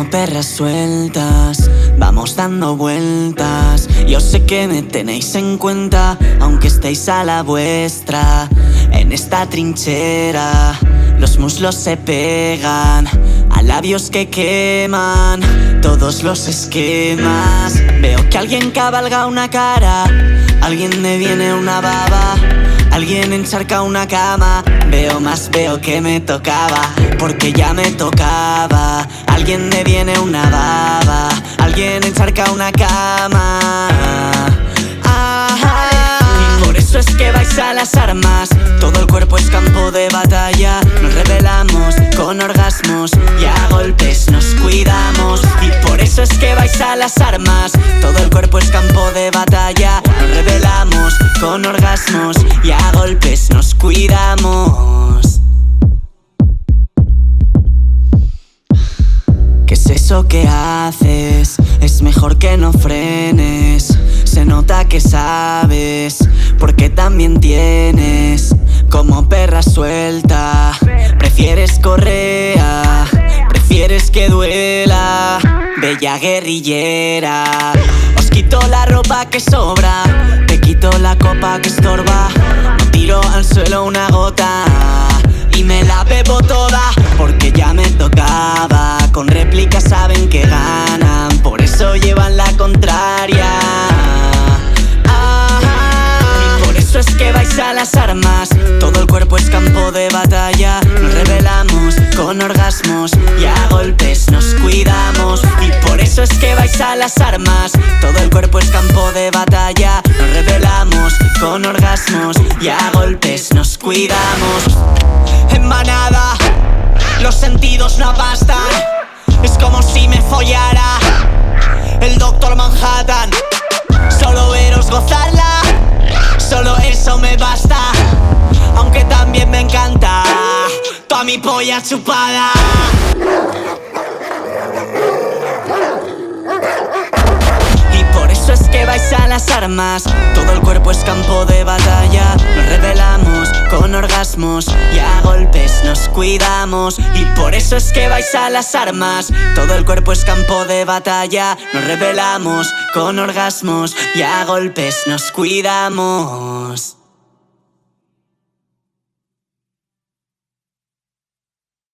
Como perras sueltas, vamos dando vueltas. Yo sé que me tenéis en cuenta, aunque estéis a la vuestra. En esta trinchera los muslos se pegan a labios que queman todos los esquemas. Veo que alguien cabalga una cara, alguien me viene una baba, alguien encharca una cama. Veo que me tocaba, porque ya me tocaba. Alguien me viene una baba, alguien encharca una cama. Y por eso es que vais a las armas. Todo el cuerpo es campo de batalla. Nos revelamos con orgasmos y a golpes nos cuidamos. Y por eso es que vais a las armas. Todo el cuerpo es campo de batalla. Nos revelamos con orgasmos y a golpes nos cuidamos. ¿Qué es eso que haces? Es mejor que no frenes. Se nota que sabes, porque también tienes. Como perra suelta, prefieres correa, prefieres que duela. Bella guerrillera, os quito la ropa que sobra, te quito la copa que estorba. No tiro al suelo una gota y me la bebo toda, porque ya me tocaba. Con réplicas saben que ganan, por eso llevan la contraria. Y por eso es que vais a las armas. Todo el cuerpo es campo de batalla. Nos revelamos con orgasmos y a golpes nos cuidamos. Y por eso es que vais a las armas. Todo el cuerpo es campo de batalla. Nos revelamos con orgasmos y a golpes nos cuidamos. En manada, los sentidos no bastan. Es como si me follara el Doctor Manhattan. Solo veros gozarla, solo eso me basta. Aunque también me encanta toda mi polla chupada. Y por eso es que vais a las armas. Todo el cuerpo es campo de batalla. Nos revelamos con orgasmos y a golpes nos cuidamos. Y por eso es que vais a las armas. Todo el cuerpo es campo de batalla. Nos revelamos con orgasmos y a golpes nos cuidamos.